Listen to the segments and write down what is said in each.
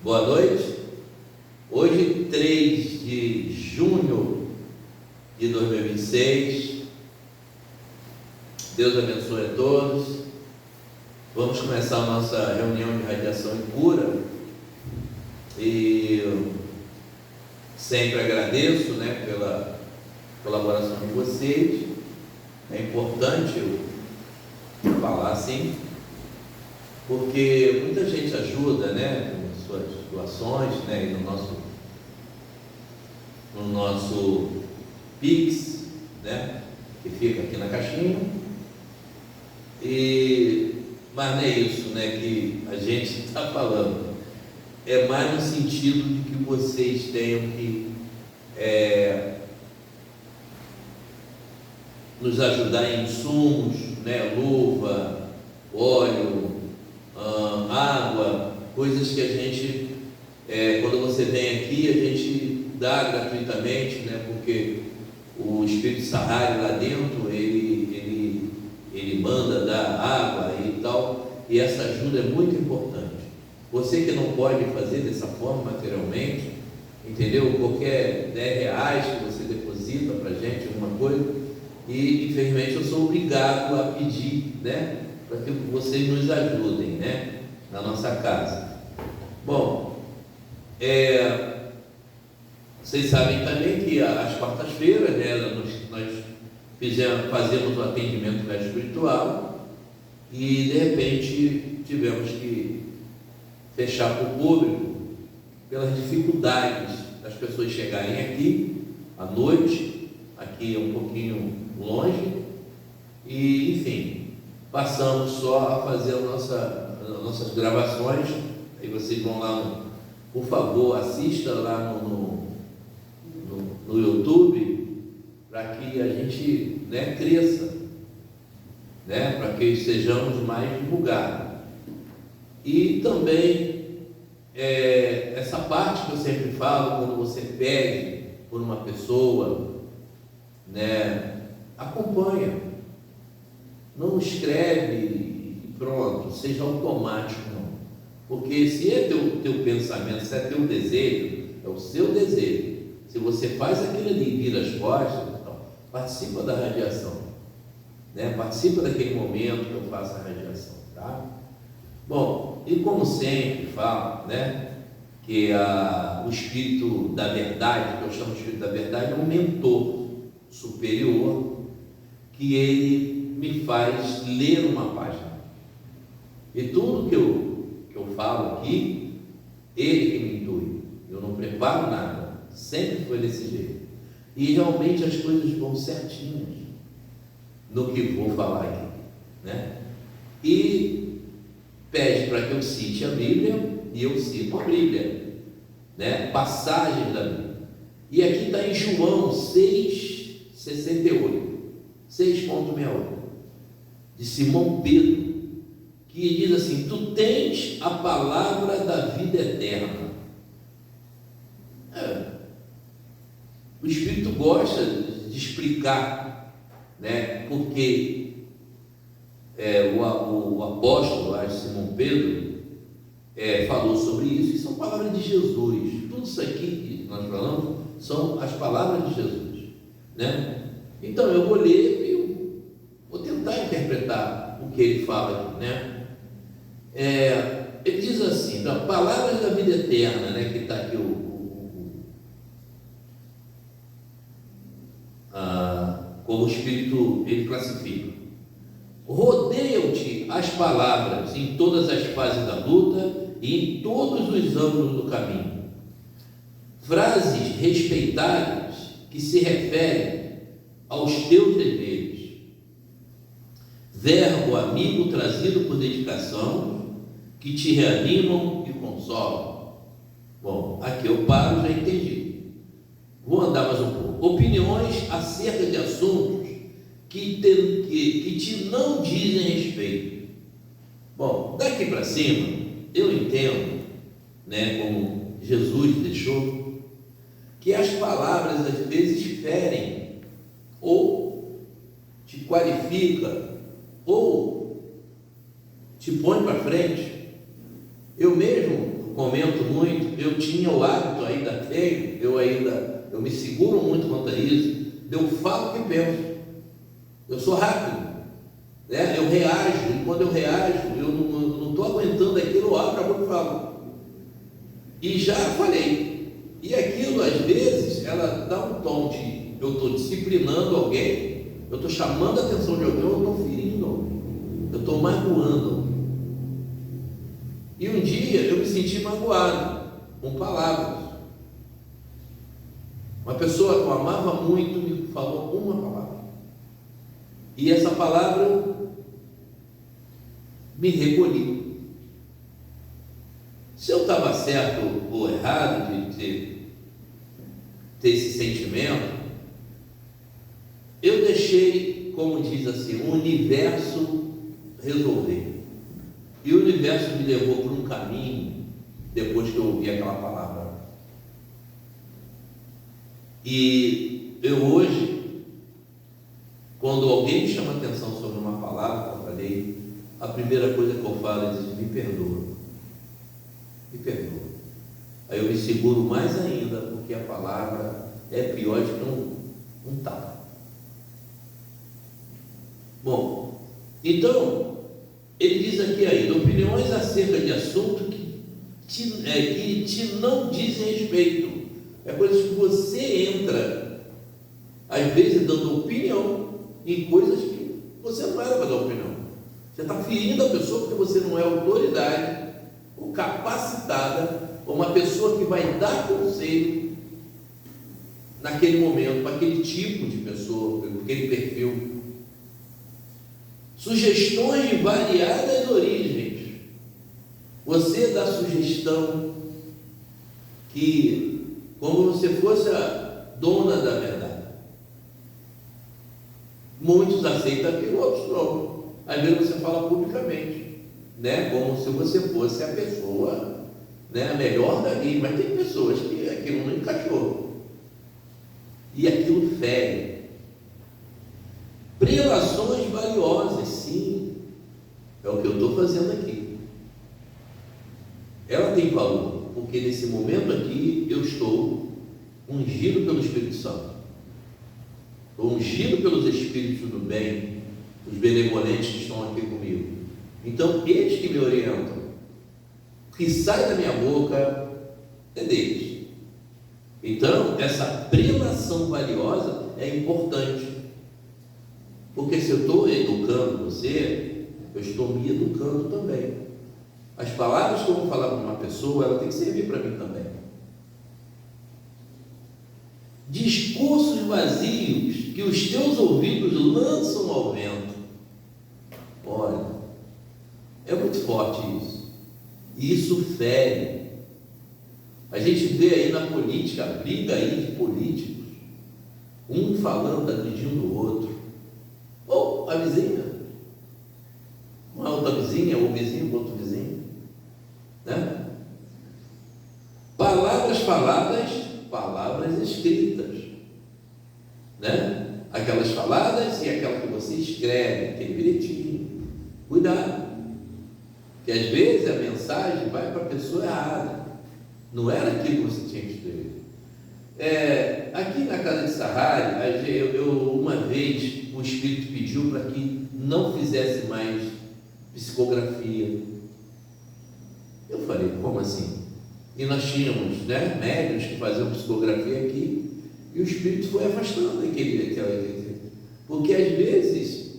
Boa noite. Hoje, 3 de junho de 2026. Deus abençoe a todos. Vamos começar a nossa reunião de radiação e cura. E sempre agradeço, pela colaboração de vocês. É importante eu falar assim, porque muita gente ajuda, com suas doações, e no nosso Pix, que fica aqui na caixinha. Mas não é isso, que a gente está falando. É mais no sentido de que vocês tenham que nos ajudar em insumos, luva, óleo, água, coisas que a gente, quando você vem aqui, a gente dá gratuitamente, porque o Espírito Sahari lá dentro, ele manda dar água e tal, e essa ajuda é muito importante. Você que não pode fazer dessa forma materialmente, entendeu? Qualquer R$10 que você deposita para a gente, alguma coisa, e infelizmente eu sou obrigado a pedir, para que vocês nos ajudem, na nossa casa. Bom, vocês sabem também que às quartas-feiras, nós fazemos o atendimento médico espiritual e de repente tivemos que fechar para o público pelas dificuldades das pessoas chegarem aqui à noite. Aqui é um pouquinho longe e, enfim, passamos só a fazer as nossas gravações. Aí vocês vão lá, por favor, assista lá no YouTube, para que a gente cresça, para que sejamos mais divulgados. E também essa parte que eu sempre falo, quando você pede por uma pessoa, acompanha, não escreve e pronto, seja automático, não. Porque se é teu pensamento, se é teu desejo, é o seu desejo. Se você faz aquilo ali, vira as costas, então, participa da radiação, participa daquele momento que eu faço a radiação, tá? Bom, e como sempre falo, que o Espírito da Verdade, que eu chamo de Espírito da Verdade, é um mentor superior, que ele me faz ler uma página. E tudo que eu falo aqui, ele que me intui. Eu não preparo nada, sempre foi desse jeito. E realmente as coisas vão certinhas no que vou falar aqui, E pede para que eu cite a Bíblia, e eu cito a Bíblia, passagens da Bíblia. E aqui está em João 6,68, 6,68, de Simão Pedro, que diz assim: tu tens a palavra da vida eterna. O Espírito gosta de explicar, porque o apóstolo, Simão Pedro, falou sobre isso, e são palavras de Jesus. Tudo isso aqui que nós falamos são as palavras de Jesus, Então eu vou ler e vou tentar interpretar o que ele fala aqui, ele diz assim: palavras da vida eterna, que está aqui como o Espírito ele classifica. Rodeiam-te as palavras em todas as fases da luta e em todos os ângulos do caminho. Frases respeitadas que se referem aos teus deveres. Verbo amigo trazido por dedicação, que te reanimam e consolam. Bom, aqui eu paro, já entendi. Vou andar mais um pouco. Opiniões acerca de assuntos que te não dizem respeito. Bom, daqui para cima, eu entendo, como Jesus deixou, que as palavras às vezes ferem, ou te qualifica, ou te põe para frente. Eu mesmo, comento muito, eu tinha o hábito, ainda tenho, eu me seguro muito quanto a isso, eu falo o que penso, eu sou rápido, né? Eu reajo, e quando eu reajo, eu não estou aguentando aquilo, eu abro a boca e falo, e já falei, e aquilo às vezes, ela dá um tom de, eu estou disciplinando alguém, eu estou chamando a atenção de alguém, eu estou ferindo alguém, eu estou magoando alguém. E um dia eu me senti magoado com palavras. Uma pessoa que eu amava muito me falou uma palavra. E essa palavra eu me recolhi. Se eu estava certo ou errado de ter esse sentimento, eu deixei, como diz assim, o universo resolver. E o universo me levou por um caminho, depois que eu ouvi aquela palavra. E eu hoje, quando alguém me chama atenção sobre uma palavra que eu falei, a primeira coisa que eu falo é dizer, me perdoa. Me perdoa. Aí eu me seguro mais ainda, porque a palavra é pior do que um tapa. Bom, então, ele diz aqui ainda, opiniões acerca de assunto que te não dizem respeito. É coisas que você entra, às vezes, dando opinião em coisas que você não era para dar opinião. Você está ferindo a pessoa porque você não é autoridade ou capacitada, ou uma pessoa que vai dar conselho naquele momento, para aquele tipo de pessoa, para aquele perfil. Sugestões de variadas origens. Você dá sugestão que, como você fosse a dona da verdade. Muitos aceitam aquilo, outros não. Às vezes você fala publicamente, né? Como se você fosse a pessoa, né? A melhor dali. Mas tem pessoas que aquilo não encaixou. E aquilo fere. Prelações valiosas, sim, é o que eu estou fazendo aqui. Ela tem valor, porque nesse momento aqui eu estou ungido pelo Espírito Santo, estou ungido pelos Espíritos do bem, os benevolentes que estão aqui comigo. Então, eles que me orientam, o que sai da minha boca é deles. Então, essa prelação valiosa é importante. Porque se eu estou educando você, eu estou me educando também. As palavras que eu vou falar para uma pessoa, ela tem que servir para mim também. Discursos vazios que os teus ouvidos lançam ao vento. Olha, é muito forte isso. E isso fere. A gente vê aí na política, a briga aí de políticos, um falando, agredindo o outro. Ou a vizinha, uma outra vizinha, ou o vizinho com outro vizinho, né? Palavras faladas, palavras escritas, né? Aquelas faladas e aquela que você escreve, aquele bilhetinho. Cuidado, que às vezes a mensagem vai para a pessoa errada, não era aquilo que você tinha que escrever. Aqui na casa de Sahari, uma vez o Espírito pediu para que não fizesse mais psicografia. Eu falei, como assim? E nós tínhamos, né, médiuns que faziam psicografia aqui, e o Espírito foi afastando porque às vezes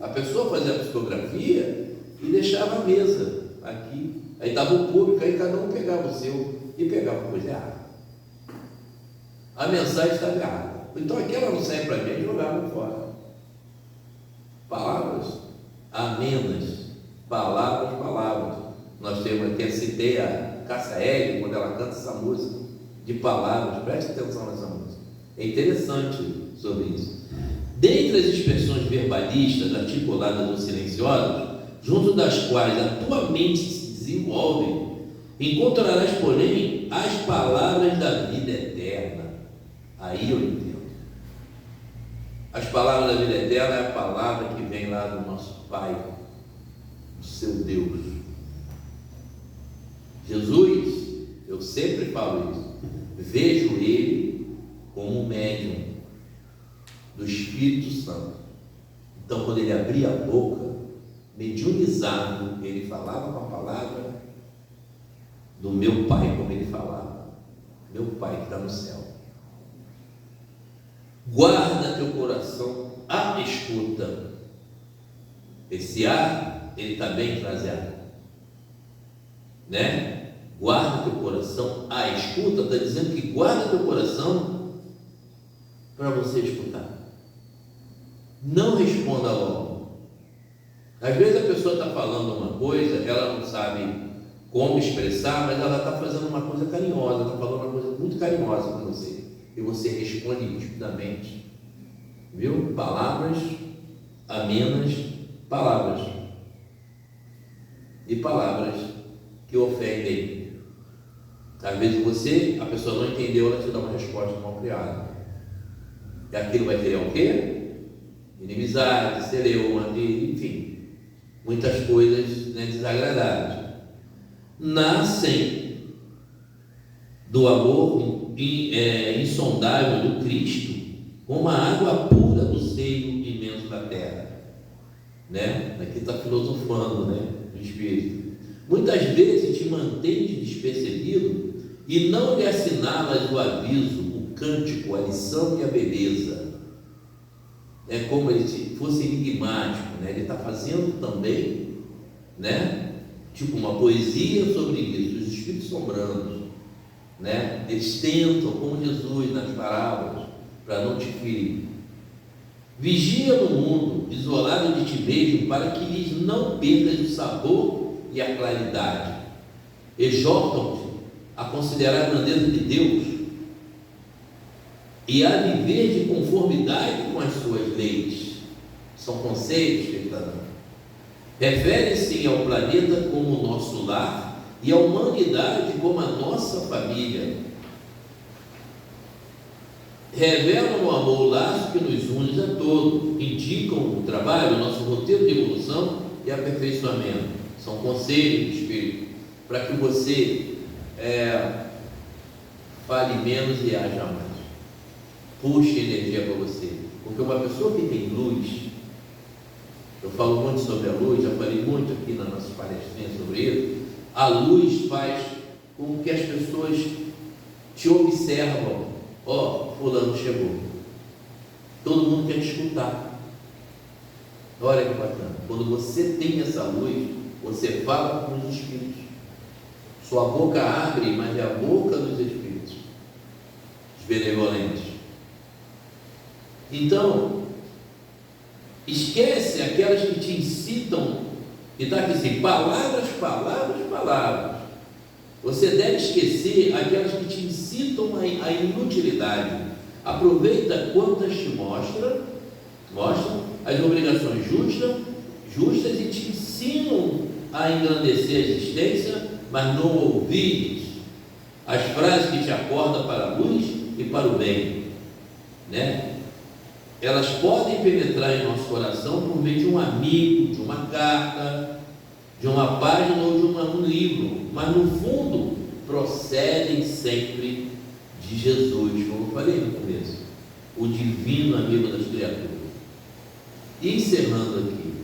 a pessoa fazia a psicografia e deixava a mesa aqui, aí estava o público, aí cada um pegava o seu e pegava a coisa errada. A mensagem estava errada. Então aquela não serve para mim, e jogava fora. Palavras amenas, palavras. Nós temos aqui, eu citei a Cássia Eller, quando ela canta essa música de palavras, preste atenção nessa música. É interessante sobre isso. Dentre as expressões verbalistas, articuladas ou silenciosas, junto das quais a tua mente se desenvolve, encontrarás, porém, as palavras da vida eterna. Aí eu entendo. As palavras da vida eterna é a palavra que vem lá do nosso Pai, do seu Deus. Jesus, eu sempre falo isso, vejo ele como médium do Espírito Santo. Então, quando ele abria a boca, mediunizado, ele falava com a palavra do meu Pai, como ele falava, meu Pai que está no céu. Guarda teu coração à escuta. Esse ar, ele está bem fraseado, né? Guarda teu coração à escuta, está dizendo que guarda teu coração para você escutar. Não responda logo. Às vezes a pessoa está falando uma coisa, ela não sabe como expressar, mas ela está fazendo uma coisa carinhosa, está falando uma coisa muito carinhosa com você, e você responde estupidamente, viu? Palavras amenas, palavras, e palavras que ofendem. Às vezes a pessoa não entendeu, ela te dá uma resposta mal criada, e aquilo vai criar o quê? Inimizade, celeuma, enfim, muitas coisas, né, desagradáveis. Nascem do amor insondável do Cristo, como a água pura do seio imenso da terra, né? Aqui está filosofando, né, do Espírito. Muitas vezes te mantens despercebido e não lhe assinalas o aviso, o cântico, a lição e a beleza. É como ele fosse enigmático, né? Ele está fazendo também, né? Tipo uma poesia sobre isso, os espíritos sombrantes, né? Eles tentam, como Jesus nas parábolas, para não te ferir. Vigia no mundo, isolado de ti mesmo, para que lhes não perdas o sabor e a claridade. Exortam-te a considerar a grandeza de Deus e a viver de conformidade com as suas leis. São conceitos que ele está dando. Refere-se ao planeta como nosso lar e à humanidade como a nossa família. Revelam o amor, o laço que nos une a todos. Indicam o trabalho, o nosso roteiro de evolução e aperfeiçoamento. São conselhos do Espírito para que você fale menos e haja mais. Puxe energia para você, porque uma pessoa que tem luz, eu falo muito sobre a luz, já falei muito aqui nas nossas palestrinhas sobre isso. A luz faz com que as pessoas te observam. Ó, fulano chegou, todo mundo quer te escutar. Olha que bacana, quando você tem essa luz, você fala com os espíritos, sua boca abre, mas é a boca dos espíritos, os benevolentes. Então, esquece aquelas que te incitam, e está aqui assim, palavras, palavras, palavras. Você deve esquecer aquelas que te incitam à inutilidade. Aproveita quantas te mostram as obrigações justas e te ensinam a engrandecer a existência, mas não ouvides as frases que te acordam para a luz e para o bem, né? Elas podem penetrar em nosso coração por meio de um amigo, de uma carta, de uma página ou de um livro, mas no fundo procedem sempre de Jesus, como eu falei no começo, o divino amigo das criaturas. E encerrando aqui,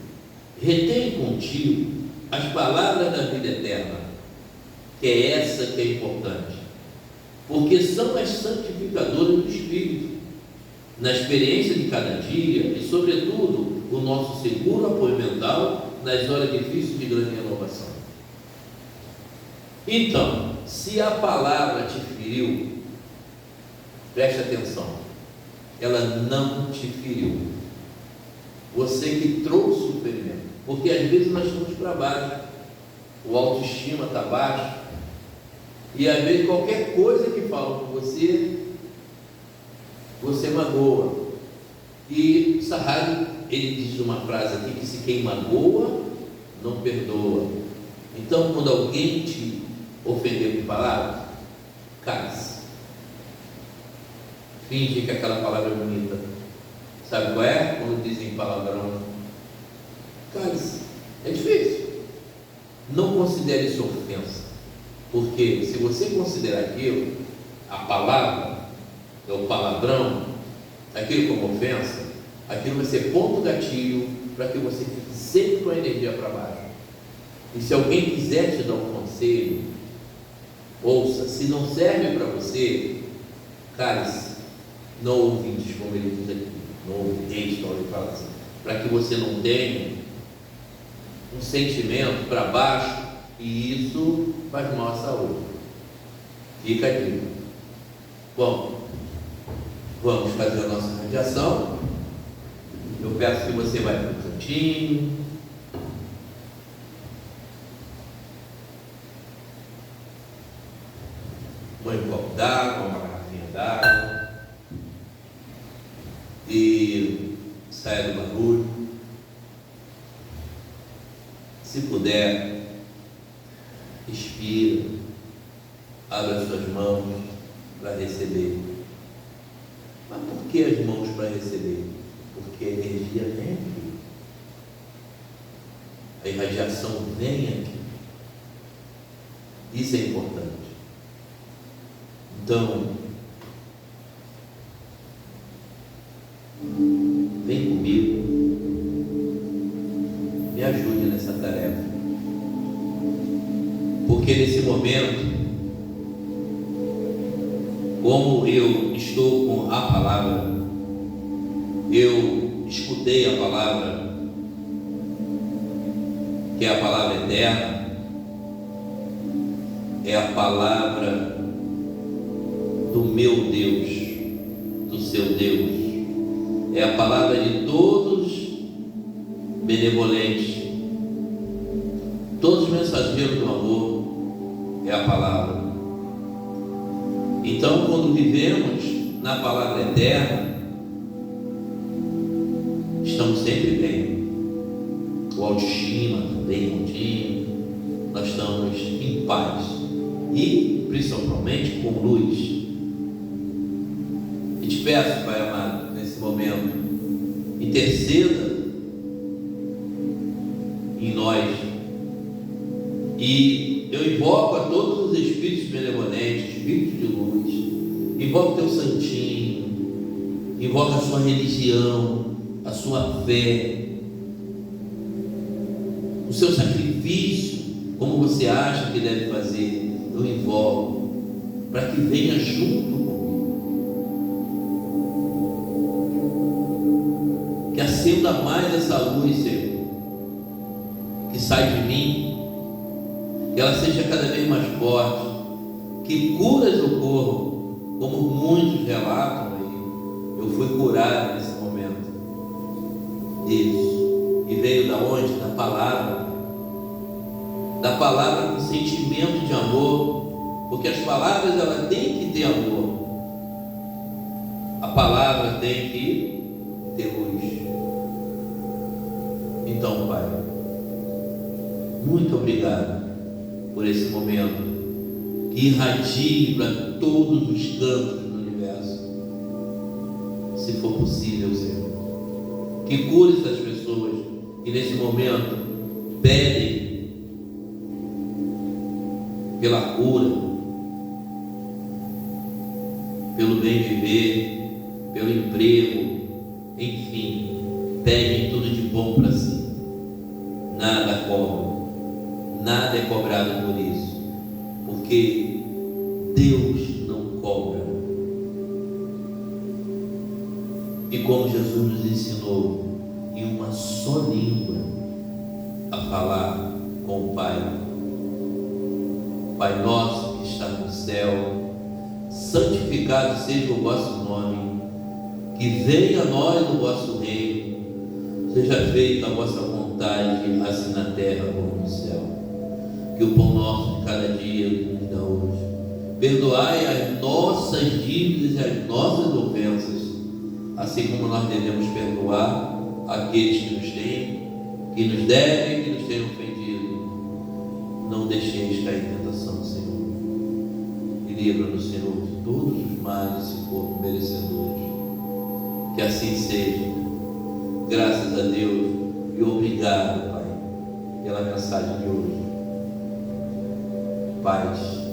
retém contigo as palavras da vida eterna, que é essa que é importante, porque são as santificadoras do Espírito, na experiência de cada dia e, sobretudo, o nosso seguro apoio mental nas horas difíceis de grande renovação. Então, se a palavra te feriu, preste atenção, ela não te feriu. Você que trouxe o ferimento, porque às vezes nós estamos para baixo, o autoestima está baixo, e às vezes qualquer coisa que falam com você magoa. E Sarradi, ele diz uma frase aqui, que se quem magoa, não perdoa. Então, quando alguém te ofendeu com palavras, cale-se. Finge que aquela palavra é bonita. Sabe qual é? Quando dizem palavrão, cale-se. É difícil. Não considere isso ofensa. Porque se você considerar aquilo, a palavra, o palavrão, aquilo como ofensa, aquilo vai ser ponto gatilho para que você fique sempre com a energia para baixo. E se alguém quiser te dar um conselho, ouça. Se não serve para você, cale-se, não ouvintes, como ele diz aqui, não ouvintes, como ele fala assim, para que você não tenha um sentimento para baixo, e isso faz mal à saúde. Fica a dica. Bom, vamos fazer a nossa radiação. Eu peço que você vá para o cantinho. Põe um copo d'água, uma garrafinha d'água. E saia do barulho. Se puder, respira, abra as suas mãos para receber. Mas por que as mãos para receber? Porque a energia vem aqui, a irradiação vem aqui. Isso é importante. Então, vem comigo, me ajude nessa tarefa, porque nesse momento, como eu estou com a palavra, eu escutei a palavra, que é a palavra eterna, é a palavra do meu Deus, do seu Deus, é a palavra de todos benevolentes, todos mensageiros do amor, é a palavra. Então, quando vivemos na palavra eterna, estamos sempre bem. O autoestima também contínuo, nós estamos em paz e principalmente com luz. E te peço, Pai amado, nesse momento, interceda em nós, e eu invoco a todos os espíritos benevolentes, espíritos de luz, invoco teu santinho, invoco a sua religião, a sua fé, o seu sacrifício, como você acha que deve fazer, eu invoco, para que venha junto comigo, que acenda mais essa luz, Senhor, que sai de mim, que ela seja cada vez mais forte, que curas o corpo, como muitos relatam aí. Eu fui curado nesse momento. Isso. E veio da onde? Da palavra. Da palavra com sentimento de amor, porque as palavras elas têm que ter amor. A palavra tem que ter luz. Então, Pai, muito obrigado por esse momento, que irradie para todos os cantos do universo, se for possível, Senhor, que cure essas pessoas que nesse momento pedem pela cura, pelo bem viver, pelo emprego, enfim, pedem tudo de bom para si. Nada cobra, nada é cobrado por isso, porque Deus não cobra. E como Jesus nos ensinou em uma só língua a falar com o Pai: Pai nosso que está no céu, santificado seja o vosso nome, que venha a nós o vosso reino, seja feita a vossa vontade, assim na terra como no céu. Que o pão nosso de cada dia nos dá hoje. Perdoai as nossas dívidas e as nossas ofensas, assim como nós devemos perdoar aqueles que nos devem e que nos tenham ofendido. Não deixeis cair em tentação, Senhor, e livra-nos, Senhor, de todos os males, se for merecedores. Que assim seja. Graças a Deus e obrigado, Pai, pela mensagem de hoje. Paz.